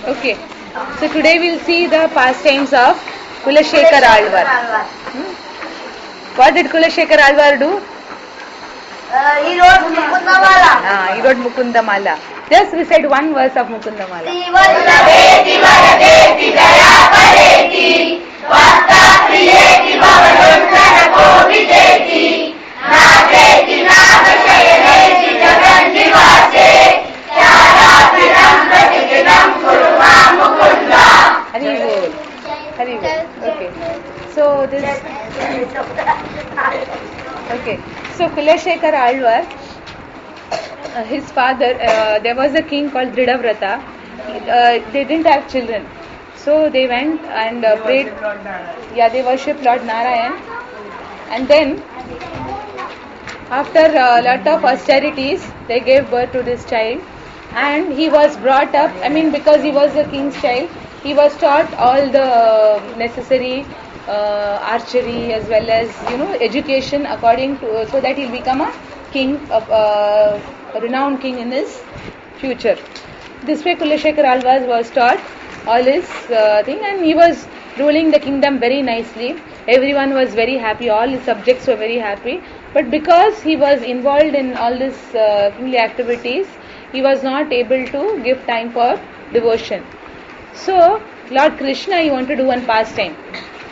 Okay. So today we'll see the pastimes of Kulashekhara Alvara. What did Kulashekhara Alvara do? He wrote Mukundamala. He wrote Mukundamala. Just recite one verse of Mukundamala. Sivallabeti Varadeti Daya Pareti Vasta Priyeti Bhavadundana Kovideti Naseti Nagashayaneti Jagannivase Charapiram Pratiginam Kurma Mukunda. Haribol. Okay. So this. Okay. So Kulashekhara Alvara, his father, there was a king called Dridhavrata. They didn't have children, so they went and prayed. Yeah, they worshipped Lord Narayan, and then after a lot of austerities, they gave birth to this child, and he was brought up. I mean, because he was the king's child, he was taught all the necessary archery as well as education according to, so that he'll become a king, a renowned king in his future. This way Kulashekhara Alvara was taught all his thing, and he was ruling the kingdom very nicely. Everyone was very happy, all his subjects were very happy, but because he was involved in all these kingly activities, he was not able to give time for devotion. So Lord Krishna, he wanted to do one pastime.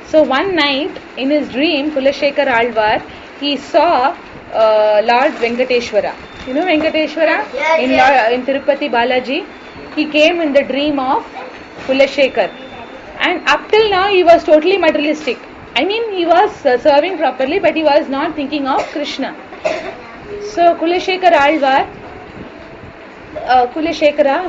So one night in his dream, Kulashekhara Alvara, he saw Lord Venkateshwara. You know Venkateshwara? Yes, In Tirupati Balaji. He came in the dream of Kulashekhara. And up till now he was totally materialistic. I mean, he was serving properly, but he was not thinking of Krishna. So Kulashekhara Alvara,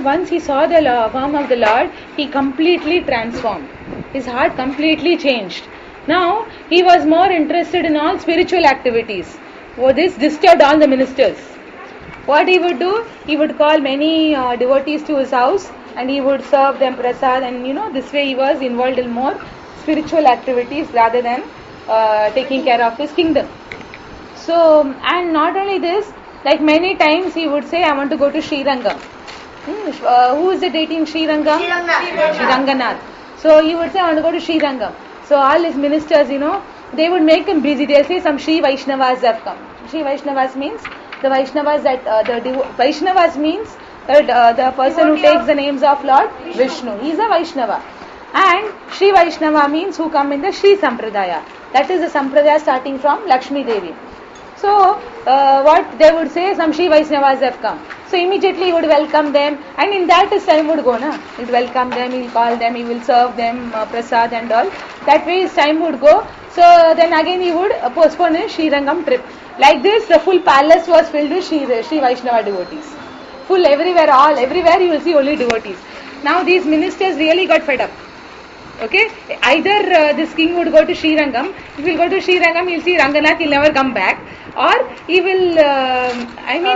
once he saw the form of the Lord, he completely transformed. His heart completely changed. Now he was more interested in all spiritual activities. This disturbed all the ministers. What he would do? He would call many devotees to his house, and he would serve them prasad, and this way he was involved in more spiritual activities rather than taking care of his kingdom. So, and not only this, like many times he would say, I want to go to Sri Rangam. Who is the deity in Sri Rangam? Sri Ranganath. So he would say, I want to go to Sri Rangam. So all his ministers, they would make him busy. They'll say some Sri Vaishnavas have come. Sri Vaishnavas means the Vaishnavas Vaishnavas means the person who takes the names of Lord Vishnu. He is a Vaishnava. And Sri Vaishnava means who come in the Sri Sampradaya. That is the Sampradaya starting from Lakshmi Devi. So what they would say, some Sri Vaishnavas have come. So immediately he would welcome them, and in that his time would go. He would welcome them, he will call them, he will serve them prasad and all. That way his time would go. So then again he would postpone his Sri Rangam trip. Like this, the full palace was filled with Sri Vaishnava devotees. Full everywhere you will see only devotees. Now these ministers really got fed up. Okay, either this king would go to Sri Rangam. If he will go to Sri Rangam, he will see Ranganath, he will never come back. Or he will,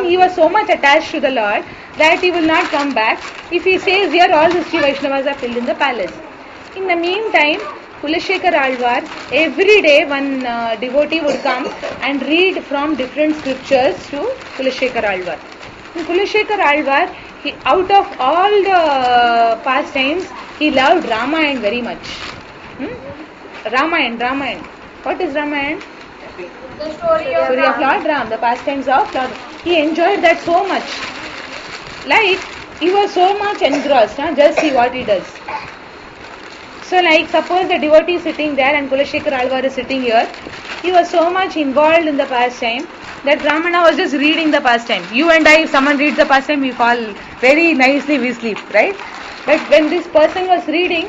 he was so much attached to the Lord that he will not come back. If he stays here, all the Sri Vaishnavas are filled in the palace. In the meantime, Kulashekhara Alvara, every day one devotee would come and read from different scriptures to Kulashekhara Alvara. Kulashekhara Alvara, out of all the pastimes, he loved Ramayana very much. Ramayana. What is Ramayana? the story of Lord Ram, the pastimes of Lord Ram. He enjoyed that so much. Like, he was so much engrossed. Just see what he does. So like, suppose the devotee is sitting there and Kulashekhara Alvara is sitting here. He was so much involved in the pastime that Ramana was just reading the pastime. You and I, if someone reads the pastime, we fall very nicely, we sleep, right? But when this person was reading,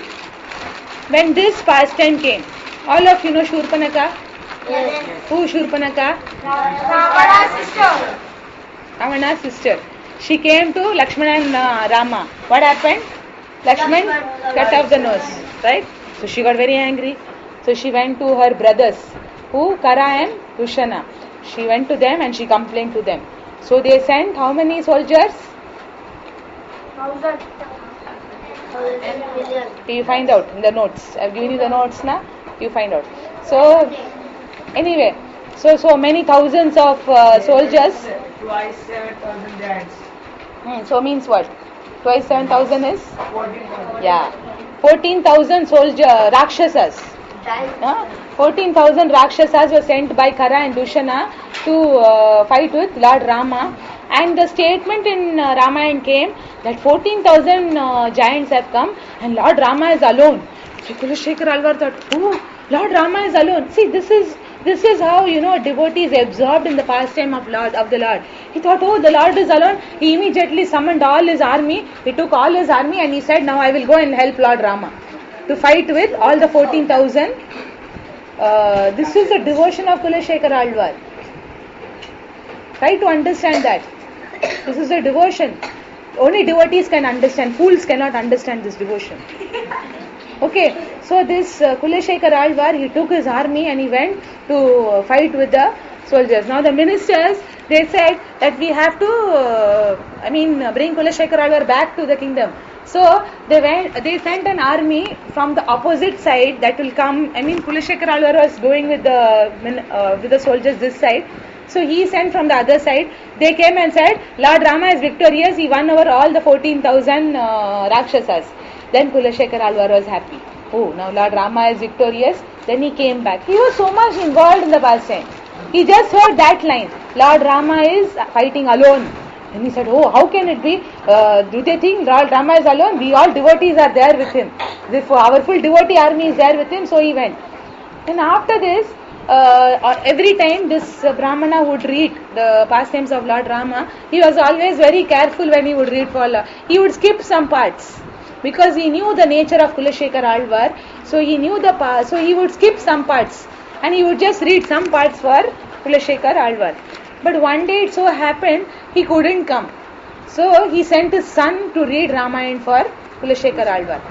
when this pastime came, all of you know Shurpanaka? Yes. Who Shurpanaka? Ravana's sister. Ravana's sister. She came to Lakshmana and Rama. What happened? Lakshman cut off the nose, right? So she got very angry. So she went to her brothers, who Kara and Dushana. She went to them and she complained to them. So they sent how many soldiers? 1,000. You find out in the notes. I've given you the notes now. You find out. So anyway, so many thousands of soldiers. Twice 7,000 giants. So means what? Twice 7,000 is? Yeah. 14,000 Rakshasas. 14,000 Rakshasas were sent by Kara and Dushana to fight with Lord Rama. And the statement in Ramayana came that 14,000 giants have come and Lord Rama is alone. Shri Kulashekhara Alvara thought, oh, Lord Rama is alone. See, this is how, devotee is absorbed in the pastime of the Lord. He thought, oh, the Lord is alone. He immediately summoned all his army. He took all his army and he said, now I will go and help Lord Rama to fight with all the 14,000. This is the devotion of Kulashekhara Alvara. Try to understand that. This is a devotion. Only devotees can understand. Fools cannot understand this devotion. Okay, so this Kulashekhara Alvara, he took his army and he went to fight with the soldiers. Now the ministers, they said that we have to, bring Kulashekhara Alvara back to the kingdom. So they sent an army from the opposite side that will come. Kulashekhara Alvara was going with the soldiers this side. So he sent from the other side. They came and said, Lord Rama is victorious. He won over all the 14,000 Rakshasas. Then Kulashekhara Alvara was happy. Oh, now Lord Rama is victorious. Then he came back. He was so much involved in the pastime. He just heard that line, Lord Rama is fighting alone. And he said, oh, how can it be? Do they think Lord Rama is alone? We all devotees are there with him. Our full devotee army is there with him. So he went. And after this, every time this Brahmana would read the pastimes of Lord Rama, he was always very careful when he would read for Lord. He would skip some parts because he knew the nature of Kulashekhara Alvara. So he knew so he would skip some parts and he would just read some parts for Kulashekhara Alvara. But one day it so happened he couldn't come. So he sent his son to read Ramayana for Kulashekhara Alvara.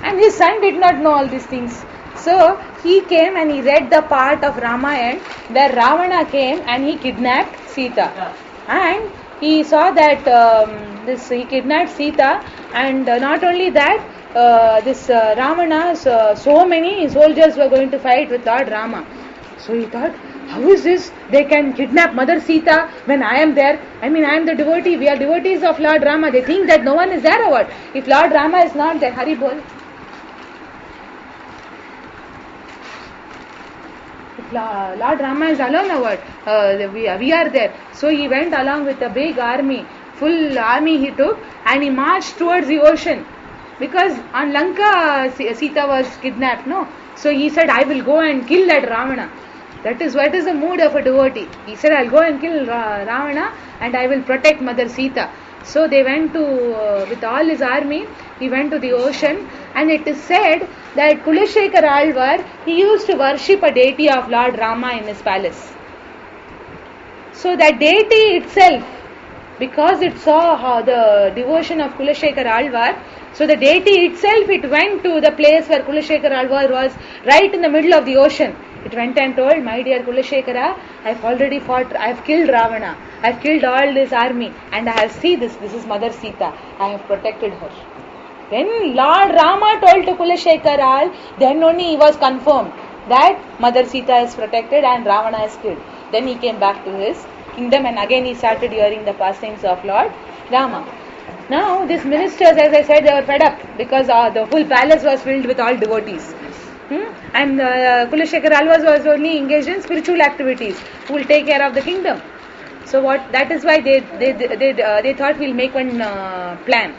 And his son did not know all these things. So he came and he read the part of Ramayana where Ravana came and he kidnapped Sita. And he saw that he kidnapped Sita, and not only that, Ravana, so many soldiers were going to fight with Lord Rama. So he thought, how is this? They can kidnap Mother Sita when I am there. I am the devotee. We are devotees of Lord Rama. They think that no one is there or what? If Lord Rama is not there, Hari Bol. Lord Rama is alone or what? We are there. So he went along with a big army, full army he took, and he marched towards the ocean. Because on Lanka, Sita was kidnapped, no? So he said, I will go and kill that Ravana. That is what is the mood of a devotee. He said, I will go and kill Ravana and I will protect Mother Sita. So they went with all his army, he went to the ocean, and it is said that Kulashekhara Alvara, he used to worship a deity of Lord Rama in his palace. So that deity itself, because it saw how the devotion of Kulashekhara Alvara, so the deity itself, it went to the place where Kulashekhara Alvara was, right in the middle of the ocean. It went and told, my dear Kulashekhara, I have already fought, I have killed Ravana, I have killed all his army, and I have seen this is Mother Sita, I have protected her. Then Lord Rama told to Kulashekhara, then only he was confirmed that Mother Sita is protected and Ravana is killed. Then he came back to his kingdom and again he started hearing the pastimes of Lord Rama. Now these ministers, as I said, they were fed up because the whole palace was filled with all devotees. And Kulashekhara Alvara was only engaged in spiritual activities who will take care of the kingdom. So that is why they thought we'll make one plan.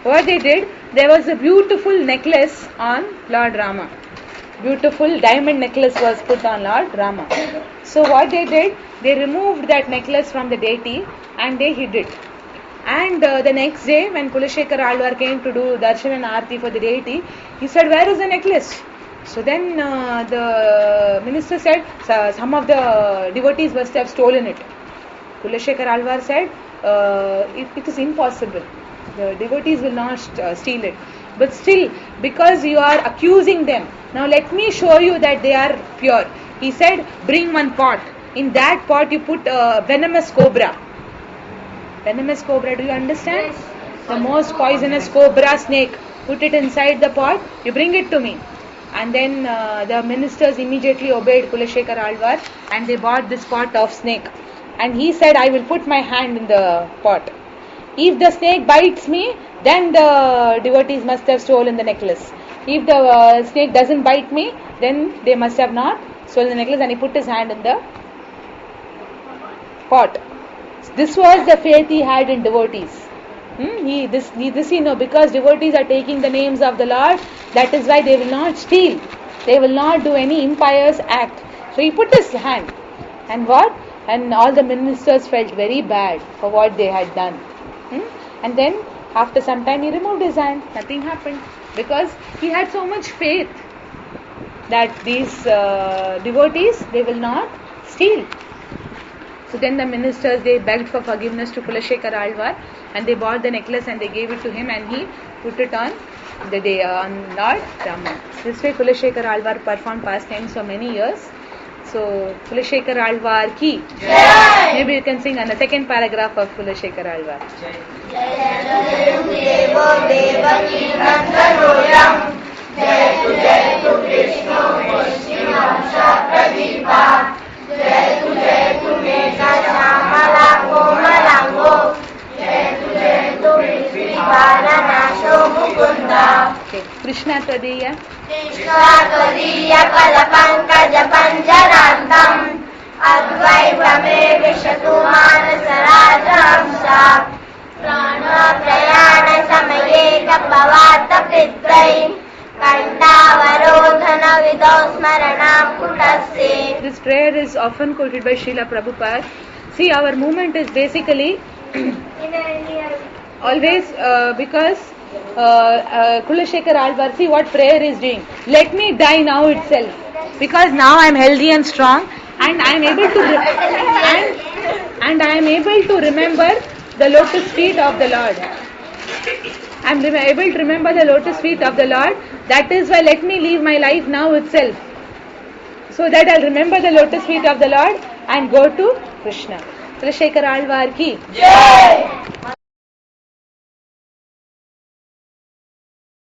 What they did, there was a beautiful necklace on Lord Rama. Beautiful diamond necklace was put on Lord Rama. So what they did, they removed that necklace from the deity and they hid it. And the next day when Kulashekhara Alvara came to do darshan and aarti for the deity, he said, where is the necklace? So then the minister said, some of the devotees must have stolen it. Kulashekhara Alvara said, it is impossible. The devotees will not steal it. But still, because you are accusing them, now let me show you that they are pure. He said, bring one pot. In that pot you put a venomous cobra. Venomous cobra, do you understand? Yes. The most poisonous cobra snake. Put it inside the pot, you bring it to me. And then the ministers immediately obeyed Kulashekhara Alvara and they bought this pot of snake. And he said, I will put my hand in the pot. If the snake bites me, then the devotees must have stolen the necklace. If the snake doesn't bite me, then they must have not stolen the necklace. And he put his hand in the pot. This was the faith he had in devotees. He know, because devotees are taking the names of the Lord, that is why they will not steal. They will not do any impious act. So he put his hand. And what? And all the ministers felt very bad for what they had done. And then after some time he removed his hand. Nothing happened. Because he had so much faith that these devotees, they will not steal. So then the ministers, they begged for forgiveness to Kulashekhara Alvara, and they bought the necklace and they gave it to him, and he put it on the day on Lord Rama. This way Kulashekhara Alvara performed pastimes for many years. So Kulashekhara Alvara ki. Jai. Maybe you can sing on the second paragraph of Kulashekhara Alvara. Okay. Krishna Tadiya. Krishna Tadiya Padapankaj Panjarantam Advaitame Vishatu Manasarajahamsa Prana Prayana Samaye Kapavata Pitrai Kantavarodhana Vidosmaranam Kutasya. This prayer is often quoted by Srila Prabhupada. See, our movement is basically always because Kulashekhara Alvara, see what prayer is doing. Let me die now itself, because now I am healthy and strong, and I am able to and I am able to remember the lotus feet of the Lord. I am able to remember the lotus feet of the Lord. That is why let me live my life now itself, so that I will remember the lotus feet of the Lord and go to Krishna. Kulashekhara Alvara ki. Jai.